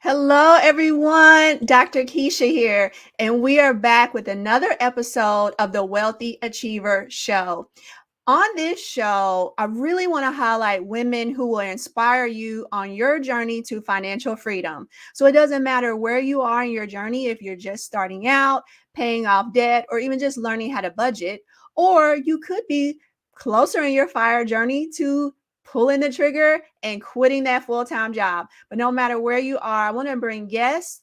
Hello, everyone. Dr. Keisha here, and we are back with another episode of the Wealthy Achiever Show. On this show, I really want to highlight women who will inspire you on your journey to financial freedom. So it doesn't matter where you are in your journey, if you're just starting out, paying off debt, or even just learning how to budget, or you could be closer in your fire journey to pulling the trigger and quitting that full-time job. But no matter where you are, I want to bring guests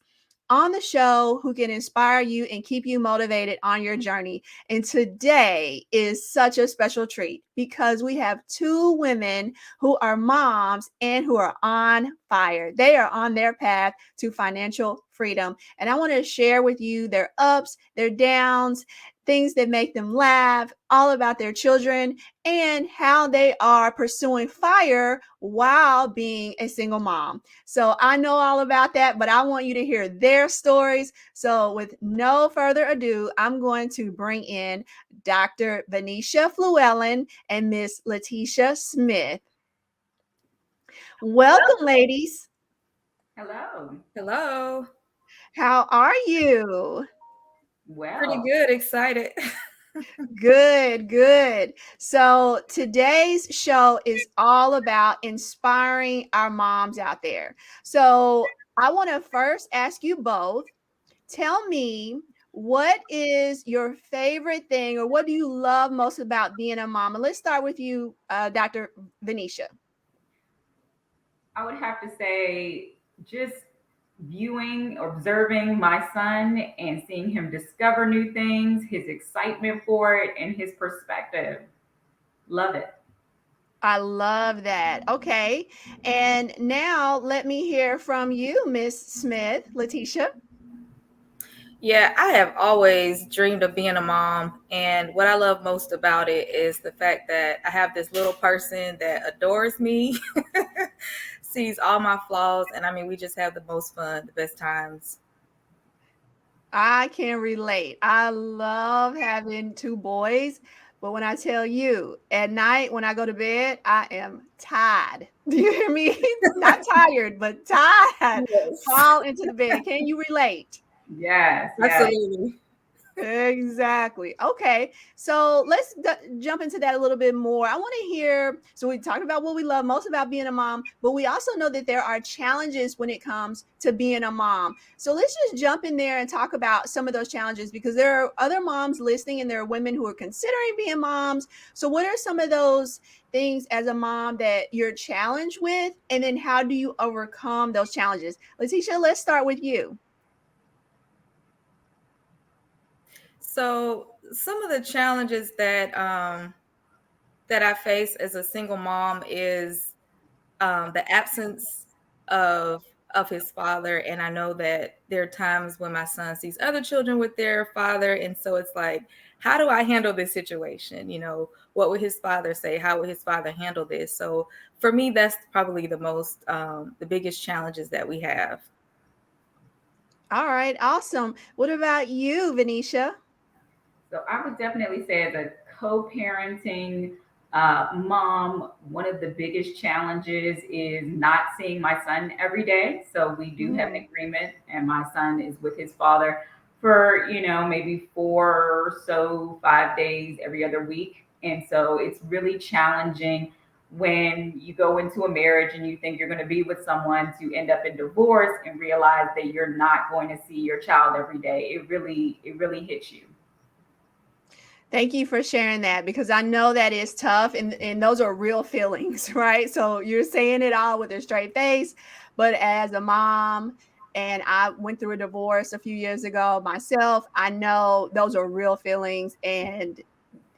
on the show who can inspire you and keep you motivated on your journey. And today is such a special treat because we have two women who are moms and who are on fire. They are on their path to financial freedom. And I want to share with you their ups, their downs, things that make them laugh, all about their children, and how they are pursuing fire while being a single mom. So I know all about that, but I want you to hear their stories. So with no further ado, I'm going to bring in Dr. Vanecia F and Miss LaTisha Smith. Welcome, ladies. Hello. Hello. How are you? Pretty Well, good. Excited. Good, good. So today's show is all about inspiring our moms out there. So I want to first ask you both, tell me, what is your favorite thing or what do you love most about being a mom? And let's start with you, Dr. Venetia. I would have to say just viewing, observing my son and seeing him discover new things, his excitement for it, and his perspective. Love it. I love that. Okay. And now let me hear from you, Miss Smith, Letitia. Yeah, I have always dreamed of being a mom. And what I love most about it is the fact that I have this little person that adores me, sees all my flaws. And I mean, we just have the most fun, the best times. I can relate. I love having two boys, but when I tell you at night when I go to bed, I am tired. Do you hear me? Not tired, but tired. Yes, Fall into the bed. Can you relate? Yes, yes. absolutely. Exactly. Okay. So let's jump into that a little bit more. I want to hear. So, we talked about what we love most about being a mom, but we also know that there are challenges when it comes to being a mom. So, let's just jump in there and talk about some of those challenges because there are other moms listening and there are women who are considering being moms. So, what are some of those things as a mom that you're challenged with? And then, how do you overcome those challenges? Letitia, let's start with you. So some of the challenges that I face as a single mom is the absence of of his father. And I know that there are times when my son sees other children with their father, and so it's like, how do I handle this situation? What would his father say? How would his father handle this? So for me, that's probably the biggest challenges that we have. All right. Awesome. What about you, Venetia? So I would definitely say, as a co-parenting mom, one of the biggest challenges is not seeing my son every day. So we do have an Mm. agreement, and my son is with his father for maybe 5 days every other week, and so it's really challenging when you go into a marriage and you think you're going to be with someone to end up in divorce and realize that you're not going to see your child every day. It really hits you. Thank you for sharing that because I know that is tough and those are real feelings, right? So you're saying it all with a straight face, but as a mom, and I went through a divorce a few years ago myself, I know those are real feelings and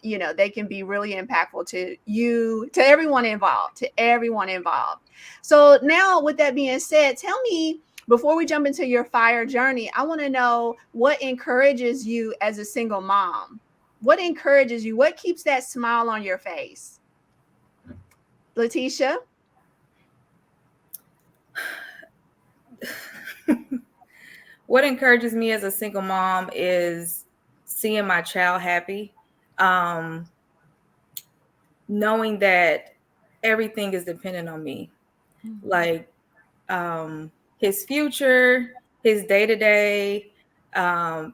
they can be really impactful to you, to everyone involved, to everyone involved. So now with that being said, tell me, before we jump into your fire journey, I want to know what encourages you as a single mom. What encourages you? What keeps that smile on your face? Letitia? What encourages me as a single mom is seeing my child happy, um, knowing that everything is dependent on me. Like, um, his future, his day-to-day,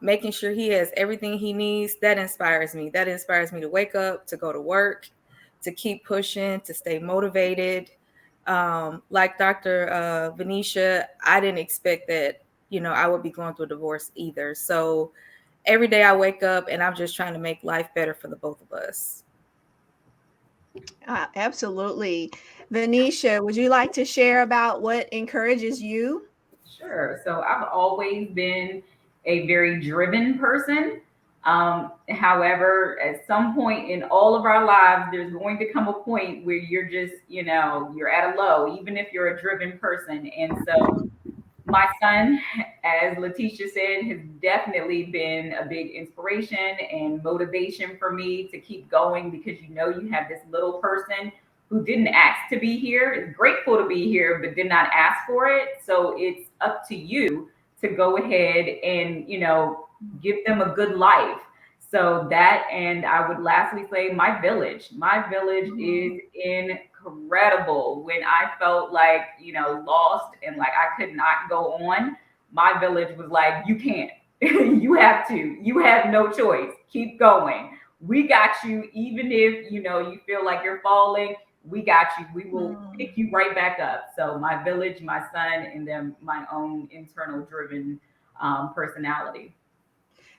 making sure he has everything he needs, that inspires me. That inspires me to wake up, to go to work, to keep pushing, to stay motivated. Like Dr. Vanecia, I didn't expect that, I would be going through a divorce either. So every day I wake up and I'm just trying to make life better for the both of us. Absolutely. Venetia, would you like to share about what encourages you? Sure. So I've always been a very driven person. However, at some point in all of our lives, there's going to come a point where you're just, you're at a low, even if you're a driven person. And so my son, as LaTisha said, has definitely been a big inspiration and motivation for me to keep going, because you have this little person who didn't ask to be here, is grateful to be here, but did not ask for it. So it's up to you to go ahead and, give them a good life. So that, and I would lastly say my village is incredible. When I felt like, lost and like I could not go on, my village was like, you can't, you have to, you have no choice, keep going. We got you. Even if, you feel like you're falling, we got you. We will pick you right back up. So my village, my son, and then my own internal driven personality.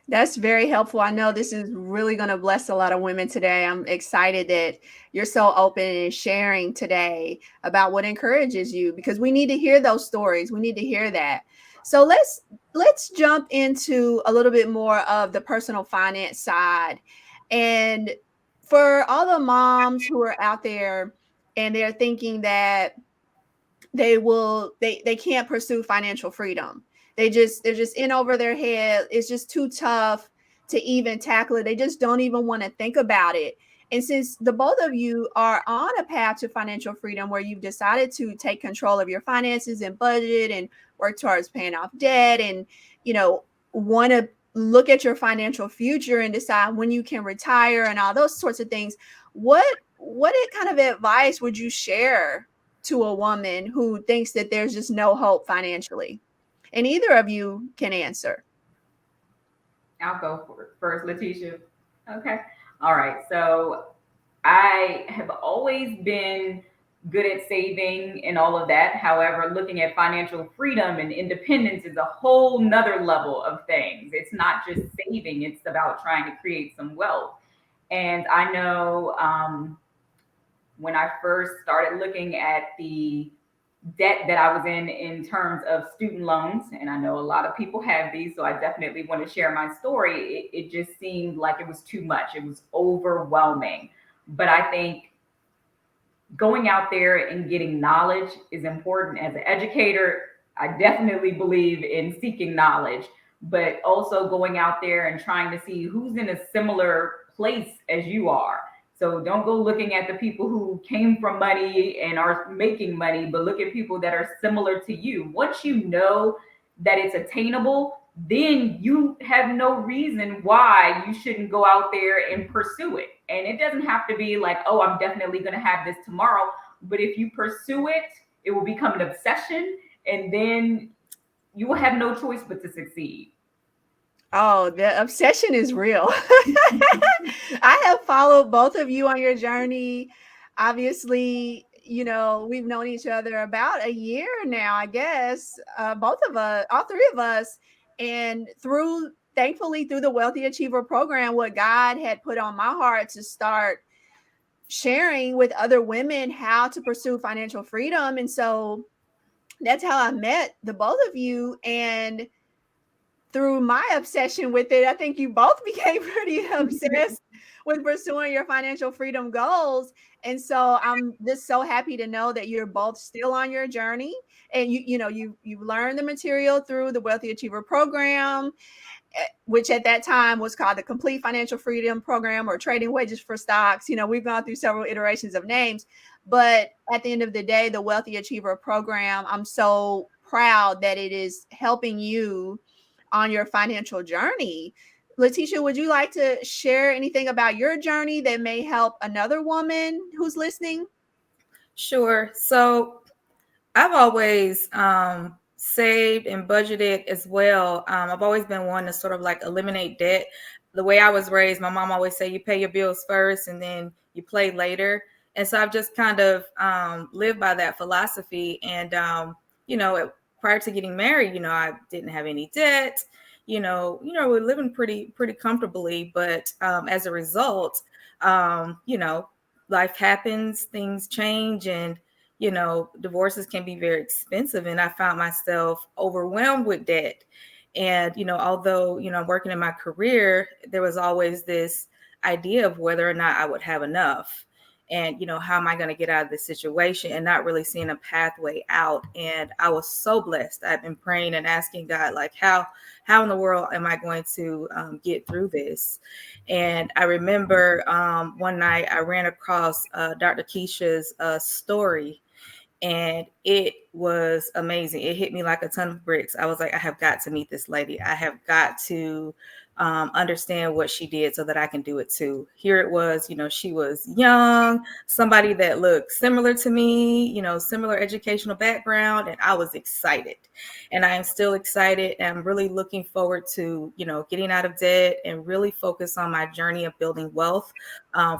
That's very helpful. I know this is really going to bless a lot of women today. I'm excited that you're so open and sharing today about what encourages you, because we need to hear those stories. We need to hear that. So let's jump into a little bit more of the personal finance side. And for all the moms who are out there and they're thinking that they can't pursue financial freedom, they're just in over their head, it's just too tough to even tackle it, they just don't even want to think about it. And since the both of you are on a path to financial freedom where you've decided to take control of your finances and budget and work towards paying off debt, and want to look at your financial future and decide when you can retire and all those sorts of things, what kind of advice would you share to a woman who thinks that there's just no hope financially? And either of you can answer. I'll go for it first, LaTisha. Okay. All right. So I have always been good at saving and all of that. However, looking at financial freedom and independence is a whole nother level of things. It's not just saving, it's about trying to create some wealth. And I know when I first started looking at the debt that I was in terms of student loans, and I know a lot of people have these, so I definitely want to share my story. It just seemed like it was too much. It was overwhelming. But I think going out there and getting knowledge is important. As an educator, I definitely believe in seeking knowledge, but also going out there and trying to see who's in a similar place as you are. So don't go looking at the people who came from money and are making money, but look at people that are similar to you. Once you know that it's attainable, then you have no reason why you shouldn't go out there and pursue it. And it doesn't have to be like, oh, I'm definitely going to have this tomorrow. But if you pursue it, it will become an obsession, and then you will have no choice but to succeed. Oh, the obsession is real. I have followed both of you on your journey. Obviously, we've known each other about a year now, I guess. Both of us, all three of us. And thankfully, through the Wealthy Achiever program, what God had put on my heart to start sharing with other women how to pursue financial freedom. And so that's how I met the both of you. And through my obsession with it, I think you both became pretty obsessed with pursuing your financial freedom goals. And so I'm just so happy to know that you're both still on your journey, and you've learned the material through the Wealthy Achiever program, which at that time was called the Complete Financial Freedom Program or Trading Wages for Stocks. We've gone through several iterations of names, but at the end of the day, the Wealthy Achiever program, I'm so proud that it is helping you on your financial journey. LaTisha, would you like to share anything about your journey that may help another woman who's listening? Sure. So I've always saved and budgeted as well. I've always been one to sort of like eliminate debt. The way I was raised, my mom always say you pay your bills first and then you play later. And so I've just kind of lived by that philosophy. And, prior to getting married, I didn't have any debt. We're living pretty comfortably. But as a result, life happens, things change, and divorces can be very expensive. And I found myself overwhelmed with debt. And, although, I'm working in my career, there was always this idea of whether or not I would have enough. And, how am I going to get out of this situation, and not really seeing a pathway out. And I was so blessed. I've been praying and asking God, like, how in the world am I going to get through this? And I remember one night I ran across Dr. Keisha's story, and it was amazing. It hit me like a ton of bricks. I was like, I have got to meet this lady. I have got to understand what she did so that I can do it too. Here it was, she was young, somebody that looked similar to me, similar educational background, and I was excited. And I am still excited. And I'm really looking forward to, getting out of debt and really focus on my journey of building wealth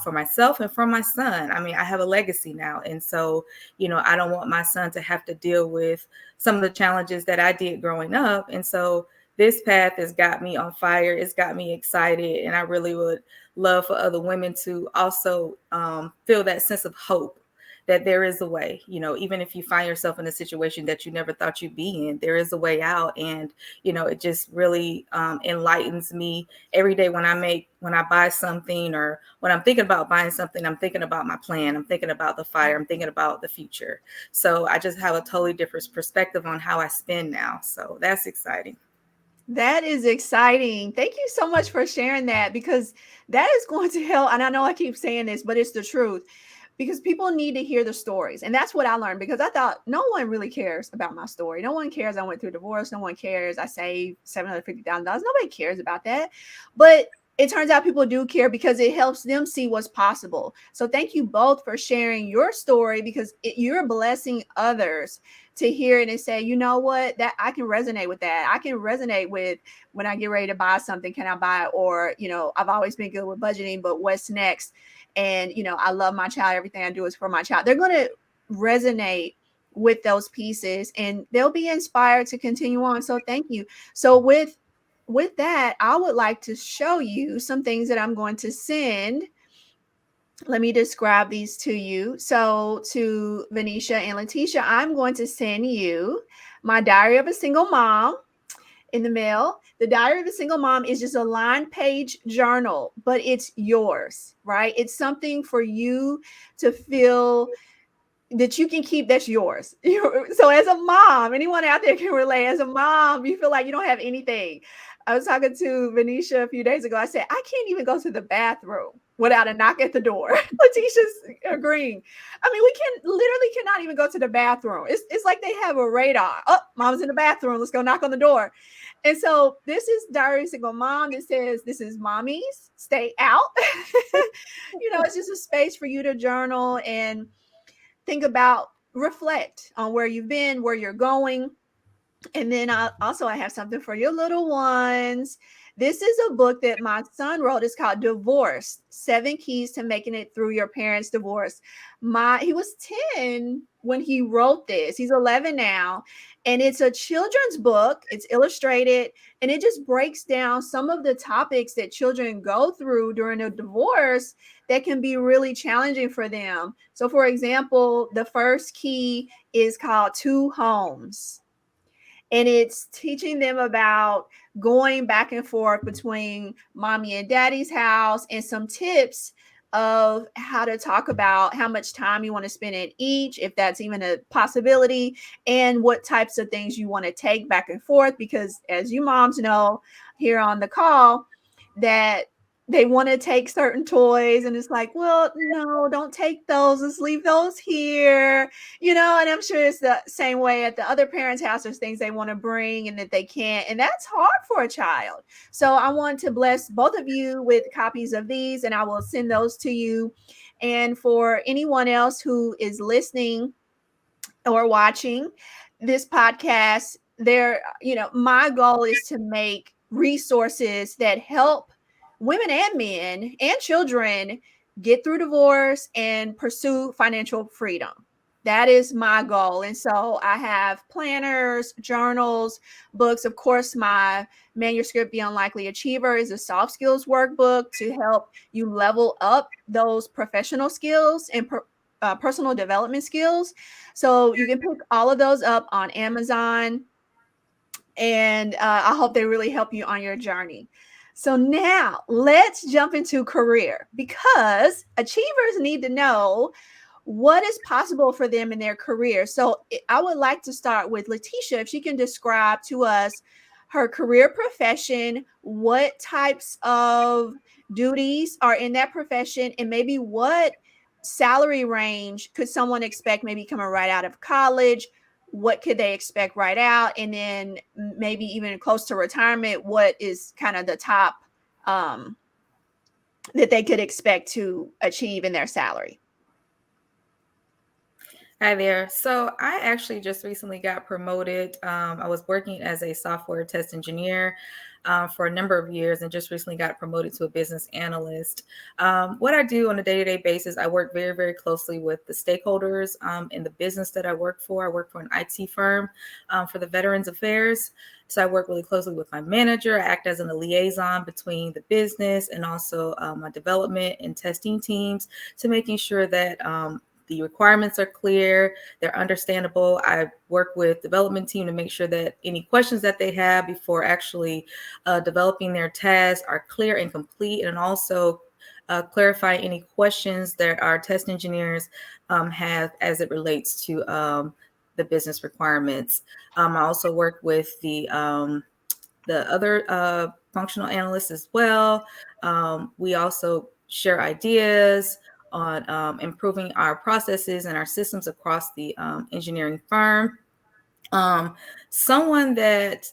for myself and for my son. I mean, I have a legacy now. And so, I don't want my son to have to deal with some of the challenges that I did growing up. And so this path has got me on fire. It's got me excited. And I really would love for other women to also feel that sense of hope, that there is a way. Even if you find yourself in a situation that you never thought you'd be in, there is a way out. And, it just really enlightens me every day when I buy something, or when I'm thinking about buying something, I'm thinking about my plan. I'm thinking about the fire. I'm thinking about the future. So I just have a totally different perspective on how I spend now. So that's exciting. That is exciting. Thank you so much for sharing that, because that is going to help. And I know I keep saying this, but it's the truth, because people need to hear the stories. And that's what I learned, because I thought no one really cares about my story. No one cares I went through a divorce. No one cares I saved $750,000. Nobody cares about that. But it turns out people do care, because it helps them see what's possible. So thank you both for sharing your story, because you're blessing others to hear it and say, you know what, that I can resonate with that. I can resonate with, when I get ready to buy something, can I buy it? Or, I've always been good with budgeting, but what's next? And, I love my child. Everything I do is for my child. They're going to resonate with those pieces, and they'll be inspired to continue on. So thank you. So with that, I would like to show you some things that I'm going to send. Let me describe these to you. So to Vanecia and LaTisha, I'm going to send you my Diary of a Single Mom in the mail. The Diary of a Single Mom is just a line page journal, but it's yours, right? It's something for you to feel that you can keep, that's yours. So as a mom, anyone out there can relate. As a mom, you feel like you don't have anything. I was talking to Vanecia a few days ago. I said, I can't even go to the bathroom without a knock at the door. LaTisha's agreeing. I mean, we literally cannot even go to the bathroom. It's like they have a radar. Oh, mom's in the bathroom. Let's go knock on the door. And so this is Diary of a Single Mom. That says, this is mommy's, stay out. It's just a space for you to journal and think about, reflect on where you've been, where you're going. And then I have something for your little ones. This is a book that my son wrote. It's called Divorced: 7 Keys to Making It Through Your Parents' Divorce. He was 10 when he wrote this. He's 11 now. And it's a children's book. It's illustrated, and it just breaks down some of the topics that children go through during a divorce that can be really challenging for them. So for example, the first key is called Two Homes. And it's teaching them about going back and forth between mommy and daddy's house, and some tips of how to talk about how much time you want to spend in each, if that's even a possibility, and what types of things you want to take back and forth. Because as you moms know here on the call, that they want to take certain toys, and it's like, well, no, don't take those. Let's leave those here. And I'm sure it's the same way at the other parents' house. There's things they want to bring and that they can't. And that's hard for a child. So I want to bless both of you with copies of these, and I will send those to you. And for anyone else who is listening or watching this podcast, my goal is to make resources that help women and men and children get through divorce and pursue financial freedom. That is my goal. And so I have planners, journals, books. Of course, my manuscript, The Unlikely Achiever, is a soft skills workbook to help you level up those professional skills and personal development skills. So you can pick all of those up on Amazon, and I hope they really help you on your journey. So now let's jump into career, because achievers need to know what is possible for them in their career. So I would like to start with LaTisha, if she can describe to us her career profession, what types of duties are in that profession, and maybe what salary range could someone expect, maybe coming right out of college. What could they expect right out? And then maybe even close to retirement, what is kind of the top that they could expect to achieve in their salary? Hi there. So I actually just recently got promoted. I was working as a software test engineer for a number of years, and just recently got promoted to a business analyst. What I do on a day-to-day basis, I work very, very closely with the stakeholders in the business that I work for. I work for an IT firm for the Veterans Affairs. So I work really closely with my manager. I act as a liaison between the business and also my development and testing teams, to making sure that the requirements are clear, they're understandable. I work with development team to make sure that any questions that they have before actually developing their tasks are clear and complete, and also clarify any questions that our test engineers have as it relates to the business requirements. I also work with the other functional analysts as well. We also share ideas on improving our processes and our systems across the engineering firm. Someone that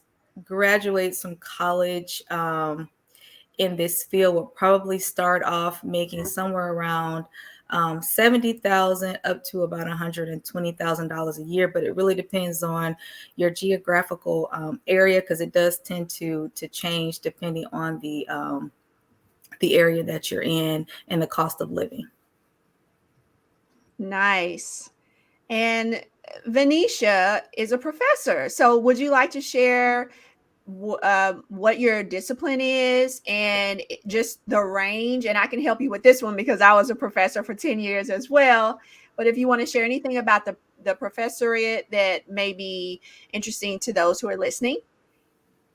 graduates from college in this field will probably start off making somewhere around $70,000 up to about $120,000 a year, but it really depends on your geographical area, because it does tend to change depending on the area that you're in and the cost of living. Nice. And Vanecia is a professor. So would you like to share what your discipline is and just the range? And I can help you with this one because I was a professor for 10 years as well. But if you want to share anything about the professorate that may be interesting to those who are listening.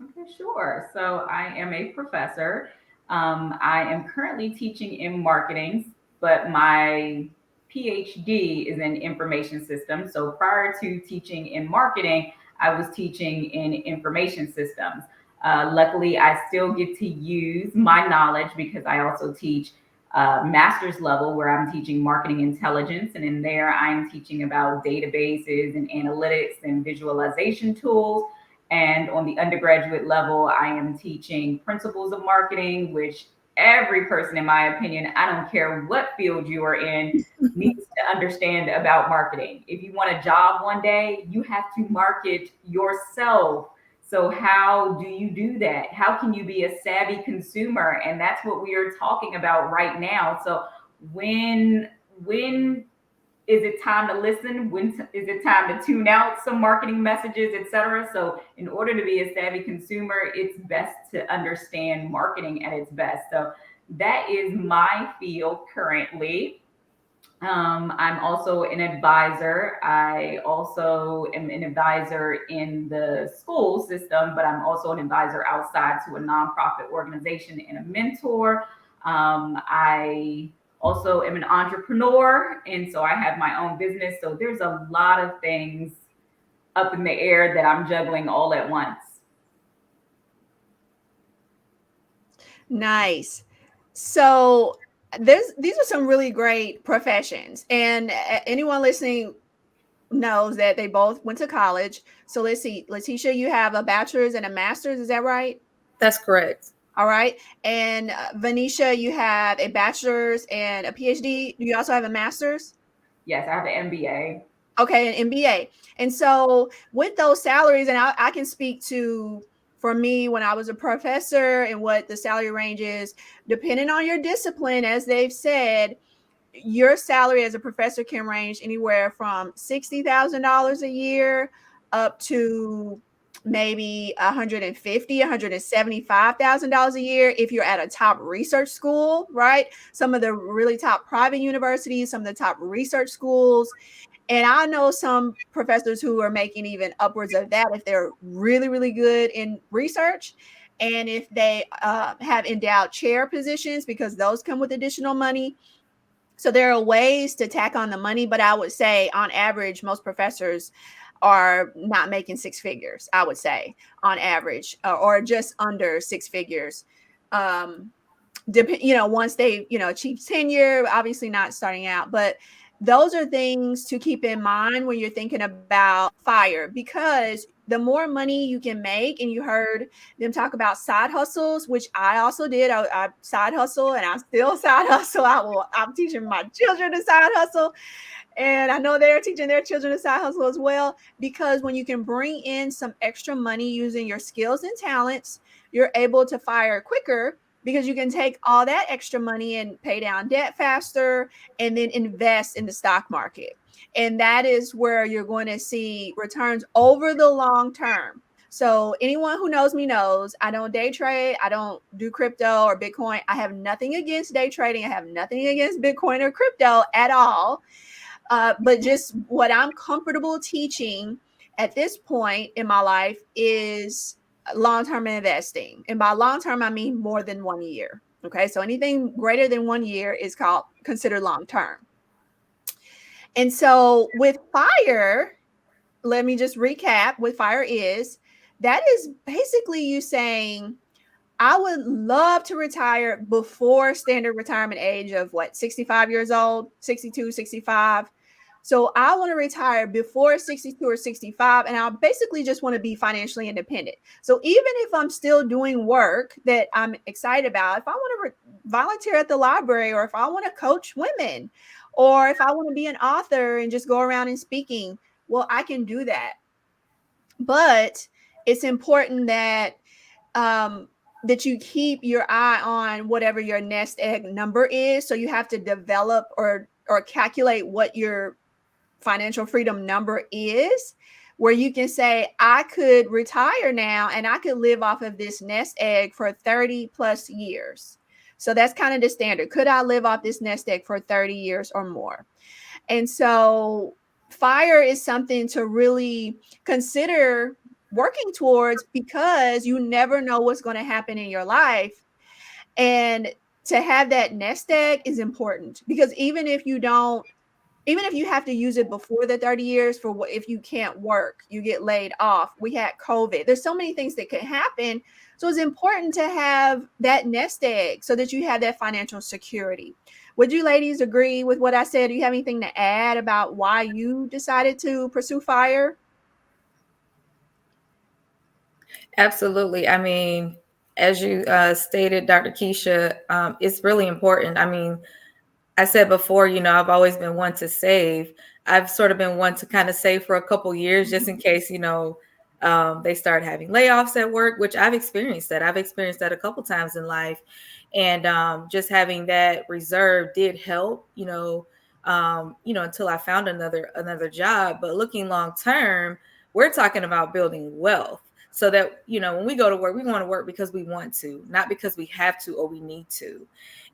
Okay, sure. So I am a professor. I am currently teaching in marketing, but my PhD is in information systems. So prior to teaching in marketing, I was teaching in information systems. Luckily, I still get to use my knowledge because I also teach master's level, where I'm teaching marketing intelligence. And in there, I'm teaching about databases and analytics and visualization tools. And on the undergraduate level, I am teaching principles of marketing, which every person, in my opinion, I don't care what field you are in, needs to understand about marketing. If you want a job one day, you have to market yourself. So how do you do that? How can you be a savvy consumer? And that's what we are talking about right now. So when is it time to listen? When is it time to tune out some marketing messages, etc.? So in order to be a savvy consumer, it's best to understand marketing at its best. So that is my field currently. I'm also an advisor. I also am an advisor in the school system, but I'm also an advisor outside to a nonprofit organization and a mentor. I also am an entrepreneur, and so I have my own business. So there's a lot of things up in the air that I'm juggling all at once. Nice. So these are some really great professions, and anyone listening knows that they both went to college. So let's see, LaTisha, you have a bachelor's and a master's, is that right? That's correct. All right. And Vanecia, you have a bachelor's and a PhD. Do you also have a master's? Yes, I have an MBA. Okay, an MBA. And so with those salaries, and I can speak to, for me, when I was a professor and what the salary range is, depending on your discipline, as they've said, your salary as a professor can range anywhere from $60,000 a year up to maybe $175,000 a year if you're at a top research school, right? Some of the really top private universities, some of the top research schools. And I know some professors who are making even upwards of that if they're really, really good in research. And if they have endowed chair positions, because those come with additional money. So there are ways to tack on the money, but I would say on average, most professors are not making six figures, I would say on average, or just under six figures. Um, once they, achieve tenure, obviously not starting out, but those are things to keep in mind when you're thinking about fire, because the more money you can make, and you heard them talk about side hustles, which I also did. I side hustle, and I still side hustle. I'm teaching my children to side hustle, and I know they're teaching their children to side hustle as well, because when you can bring in some extra money using your skills and talents, you're able to fire quicker, because you can take all that extra money and pay down debt faster and then invest in the stock market. And that is where you're going to see returns over the long term. So anyone who knows me knows I don't day trade. I don't do crypto or Bitcoin. I have nothing against day trading. I have nothing against Bitcoin or crypto at all. But just what I'm comfortable teaching at this point in my life is long-term investing. And by long-term, I mean more than 1 year. Okay. So anything greater than 1 year is called considered long-term. And so with fire, let me just recap what fire is. That is basically you saying, I would love to retire before standard retirement age of 65 years old, 62, 65. So I want to retire before 62 or 65. And I basically just want to be financially independent. So even if I'm still doing work that I'm excited about, if I want to volunteer at the library, or if I want to coach women, or if I want to be an author and just go around and speaking, well, I can do that. But it's important that you keep your eye on whatever your nest egg number is. So you have to develop or calculate what your financial freedom number is, where you can say, I could retire now and I could live off of this nest egg for 30 plus years. So that's kind of the standard. Could I live off this nest egg for 30 years or more? And so fire is something to really consider working towards, because you never know what's going to happen in your life. And to have that nest egg is important, because even if you have to use it before the 30 years, for what if you can't work, you get laid off, we had COVID, there's so many things that can happen. So it's important to have that nest egg so that you have that financial security. Would you ladies agree with what I said? Do you have anything to add about why you decided to pursue fire? Absolutely. I mean, as you stated, Dr. Keisha, it's really important. I mean, I said before, I've always been one to save. I've sort of been one to kind of save for a couple years just in case, they start having layoffs at work, which I've experienced that. I've experienced that a couple times in life. And just having that reserve did help, until I found another job. But looking long term, we're talking about building wealth. So that, when we go to work, we want to work because we want to, not because we have to or we need to.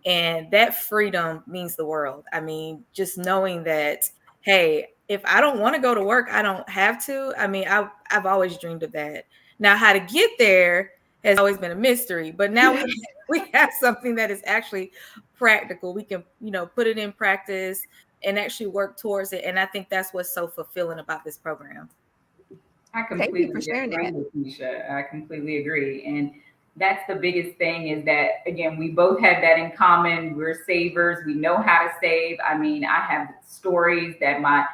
And that freedom means the world. I mean, just knowing that, hey, if I don't want to go to work, I don't have to. I mean, I've always dreamed of that. Now, how to get there has always been a mystery, but now we have something that is actually practical. We can, put it in practice and actually work towards it. And I think that's what's so fulfilling about this program. I Thank you completely for sharing agree, that. Lakisha. I completely agree. And that's the biggest thing, is that, again, we both have that in common. We're savers. We know how to save. I mean, I have stories that my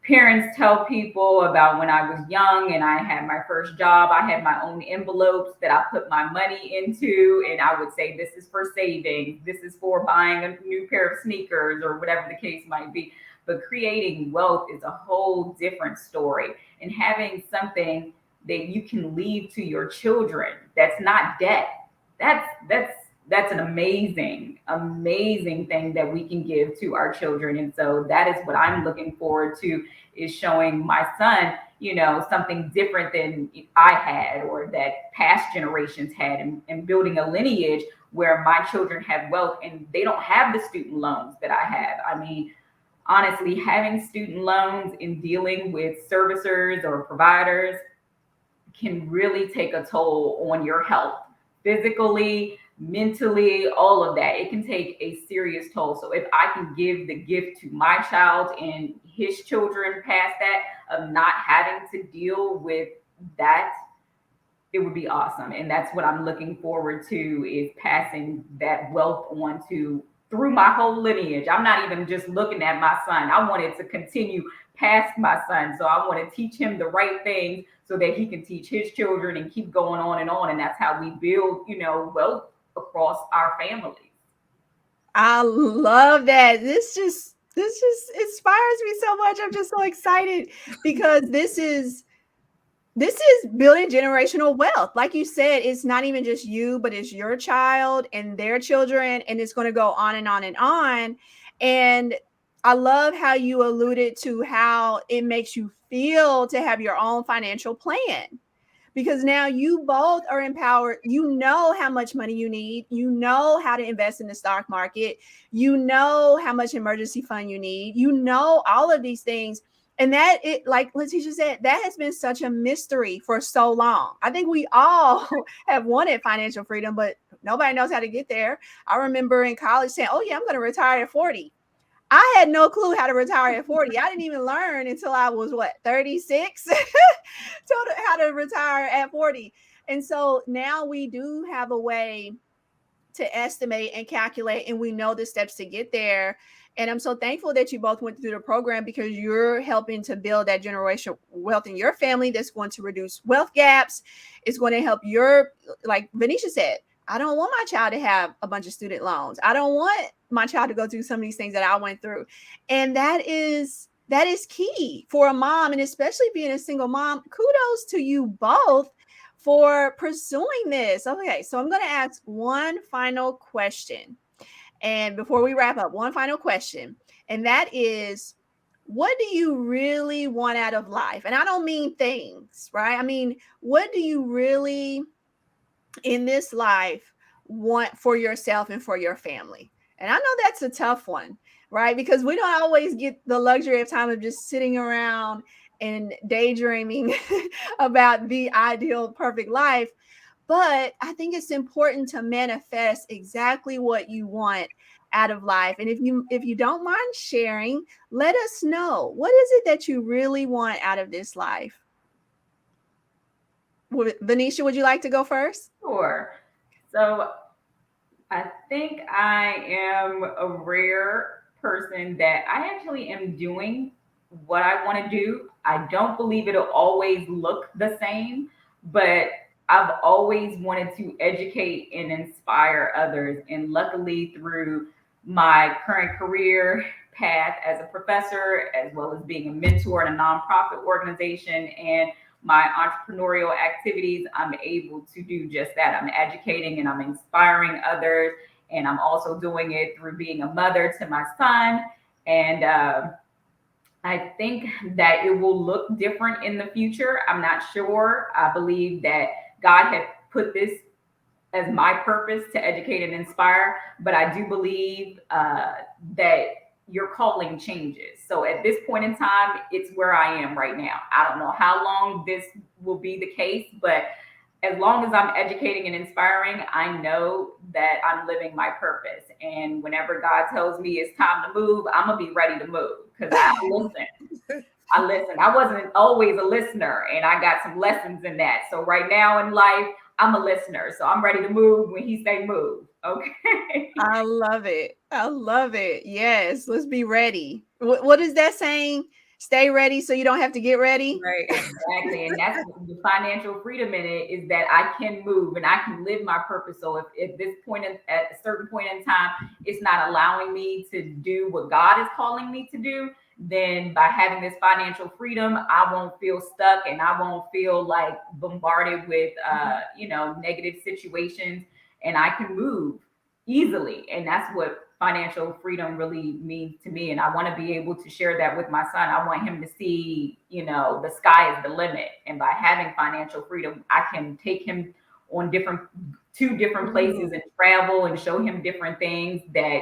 parents tell people about when I was young and I had my first job. I had my own envelopes that I put my money into, and I would say, this is for saving, this is for buying a new pair of sneakers, or whatever the case might be. but creating wealth is a whole different story. And having something that you can leave to your children that's not debt, that's an amazing thing that we can give to our children. And so that is what I'm looking forward to, is showing my son, something different than I had or that past generations had, and building a lineage where my children have wealth and they don't have the student loans that I have. I mean, honestly, having student loans and dealing with servicers or providers can really take a toll on your health, physically, mentally, all of that. It can take a serious toll. So if I can give the gift to my child and his children past that, of not having to deal with that, it would be awesome. And that's what I'm looking forward to, is passing that wealth on to, through my whole lineage. I'm not even just looking at my son. I want it to continue past my son. So I want to teach him the right things so that he can teach his children and keep going on and on. And that's how we build, wealth across our families. I love that. This just inspires me so much. I'm just so excited because this is building generational wealth. Like you said, it's not even just you, but it's your child and their children, and it's going to go on and on and on. And I love how you alluded to how it makes you feel to have your own financial plan, because now you both are empowered. You know how much money you need. You know how to invest in the stock market. You know how much emergency fund you need. You know all of these things. And that, it, like LaTisha said, that has been such a mystery for so long. I think we all have wanted financial freedom, but nobody knows how to get there. I remember in college saying, oh yeah, I'm going to retire at 40. I had no clue how to retire at 40. I didn't even learn until I was 36 how to retire at 40. And so now we do have a way to estimate and calculate, and we know the steps to get there. And I'm so thankful that you both went through the program, because you're helping to build that generational wealth in your family that's going to reduce wealth gaps. It's going to help your, like Vanecia said, I don't want my child to have a bunch of student loans. I don't want my child to go through some of these things that I went through. And that is key for a mom, and especially being a single mom. Kudos to you both for pursuing this. Okay, so I'm going to ask one final question. And before we wrap up, one final question. And that is, what do you really want out of life? And I don't mean things, right? I mean, what do you really in this life want for yourself and for your family? And I know that's a tough one, right? Because we don't always get the luxury of time of just sitting around and daydreaming about the ideal perfect life. But I think it's important to manifest exactly what you want out of life. And if you don't mind sharing, let us know, what is it that you really want out of this life? Vanecia, would you like to go first? Sure. So I think I am a rare person that I actually am doing what I want to do. I don't believe it'll always look the same, but I've always wanted to educate and inspire others. And luckily, through my current career path as a professor, as well as being a mentor in a nonprofit organization, and my entrepreneurial activities, I'm able to do just that. I'm educating and I'm inspiring others. And I'm also doing it through being a mother to my son. And I think that it will look different in the future. I'm not sure. I believe that God had put this as my purpose, to educate and inspire. But I do believe that your calling changes. So at this point in time, it's where I am right now. I don't know how long this will be the case, but as long as I'm educating and inspiring, I know that I'm living my purpose. And whenever God tells me it's time to move, I'm gonna be ready to move, because I listen. I listen. I wasn't always a listener, and I got some lessons in that. So right now in life, I'm a listener. So I'm ready to move when he say move. Okay. I love it. I love it. Yes, let's be ready. What is that saying? Stay ready so you don't have to get ready. Right. Exactly. And that's the financial freedom in it, is that I can move and I can live my purpose. So if this point at a certain point in time, it's not allowing me to do what God is calling me to do, then by having this financial freedom, I won't feel stuck and I won't feel like bombarded with, negative situations, and I can move easily. And that's what financial freedom really means to me. And I want to be able to share that with my son. I want him to see, the sky is the limit. And by having financial freedom, I can take him on two different places and travel and show him different things that,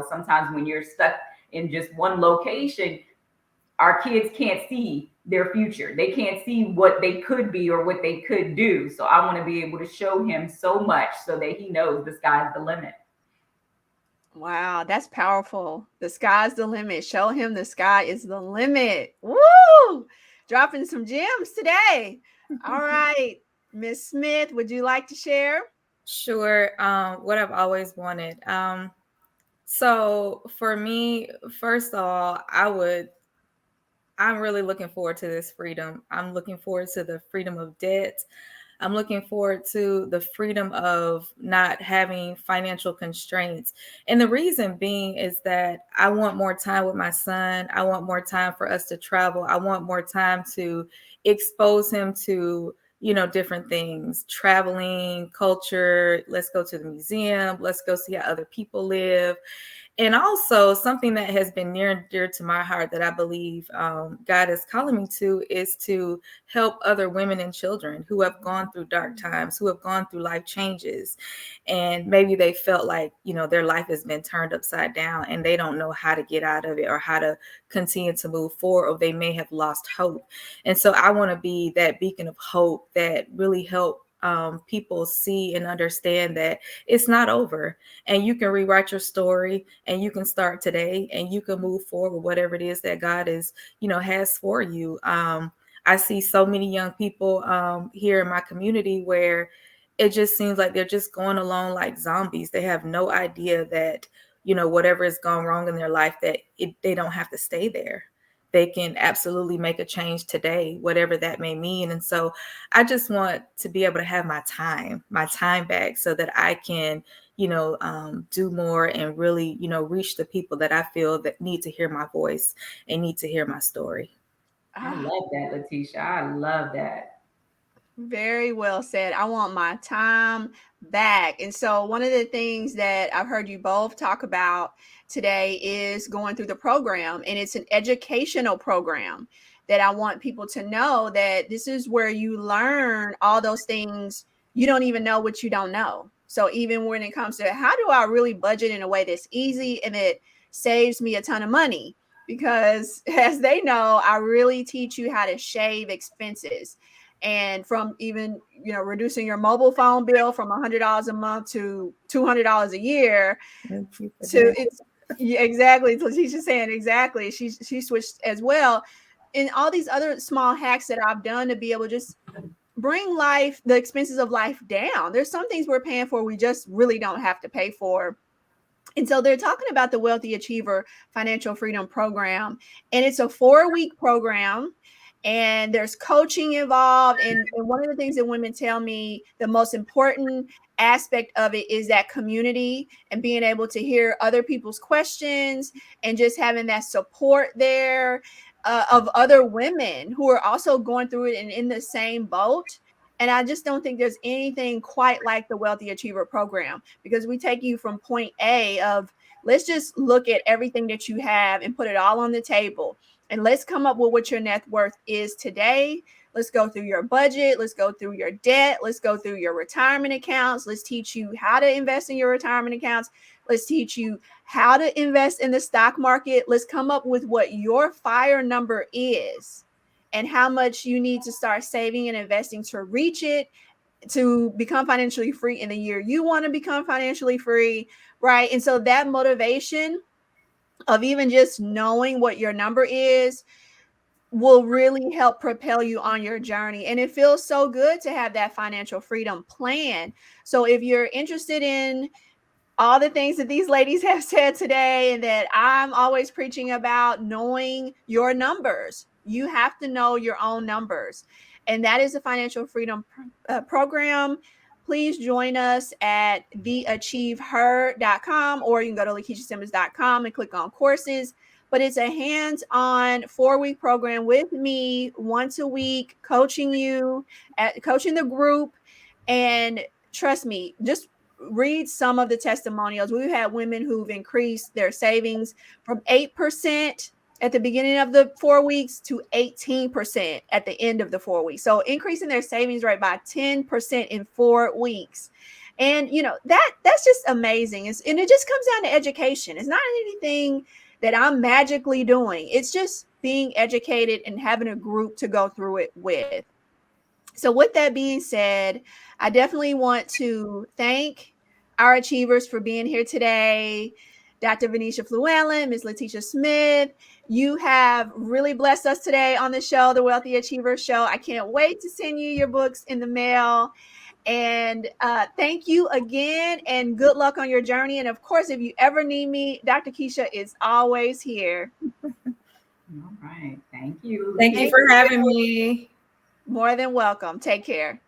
sometimes when you're stuck in just one location, our kids can't see their future. They can't see what they could be or what they could do. So I want to be able to show him so much so that he knows the sky's the limit. Wow, that's powerful. The sky's the limit. Show him the sky is the limit. Woo! Dropping some gems today. All right, Miss Smith, would you like to share? Sure. What I've always wanted. So for me, first of all, I'm really looking forward to this freedom. I'm looking forward to the freedom of debt. I'm looking forward to the freedom of not having financial constraints. And the reason being is that I want more time with my son. I want more time for us to travel. I want more time to expose him to, different things, traveling, culture. Let's go to the museum. Let's go see how other people live. And also something that has been near and dear to my heart that I believe God is calling me to is to help other women and children who have gone through dark times, who have gone through life changes. And maybe they felt like, their life has been turned upside down and they don't know how to get out of it or how to continue to move forward, or they may have lost hope. And so I want to be that beacon of hope that really help people see and understand that it's not over, and you can rewrite your story, and you can start today, and you can move forward with whatever it is that God is, has for you. I see so many young people here in my community where it just seems like they're just going along like zombies. They have no idea that, whatever has gone wrong in their life, that they don't have to stay there. They can absolutely make a change today, whatever that may mean. And so I just want to be able to have my time back so that I can, do more and really, reach the people that I feel that need to hear my voice and need to hear my story. I love that, LaTisha. I love that. Very well said. I want my time back. And so, one of the things that I've heard you both talk about today is going through the program, and it's an educational program that I want people to know that this is where you learn all those things you don't even know what you don't know. So, even when it comes to how do I really budget in a way that's easy and it saves me a ton of money, because as they know, I really teach you how to shave expenses, and from even reducing your mobile phone bill from $100 a month to $200 a year. To it's yeah, exactly. LaTisha's saying exactly. She switched as well, and all these other small hacks that I've done to be able to just bring the expenses of life down. There's some things we're paying for we just really don't have to pay for. And so they're talking about the Wealthy Achiever Financial Freedom Program, and it's a 4-week program, and there's coaching involved. And one of the things that women tell me the most important aspect of it is that community and being able to hear other people's questions and just having that support there of other women who are also going through it and in the same boat. And I just don't think there's anything quite like the Wealthy Achiever program, because we take you from point A of let's just look at everything that you have and put it all on the table. And let's come up with what your net worth is today. Let's go through your budget. Let's go through your debt. Let's go through your retirement accounts. Let's teach you how to invest in your retirement accounts. Let's teach you how to invest in the stock market. Let's come up with what your FIRE number is and how much you need to start saving and investing to reach it, to become financially free in the year you want to become financially free, right? And so that motivation of even just knowing what your number is will really help propel you on your journey. And it feels so good to have that financial freedom plan. So if you're interested in all the things that these ladies have said today and that I'm always preaching about, knowing your numbers, you have to know your own numbers. And that is a financial freedom program. Please join us at theachieveher.com, or you can go to lakishasimmons.com and click on courses. but it's a hands-on 4-week program with me once a week, coaching you, coaching the group. And trust me, just read some of the testimonials. We've had women who've increased their savings from 8% at the beginning of the 4 weeks to 18% at the end of the 4 weeks. So increasing their savings rate by 10% in 4 weeks. And that's just amazing. And it just comes down to education. It's not anything that I'm magically doing. It's just being educated and having a group to go through it with. So with that being said, I definitely want to thank our achievers for being here today. Dr. Vanecia F, Ms. LaTisha Smith, you have really blessed us today on the show, the Wealthy Achiever Show. I can't wait to send you your books in the mail. And thank you again, and good luck on your journey. And of course, if you ever need me, Dr. Keisha is always here. All right. Thank you. Thank you for having me. More than welcome. Take care.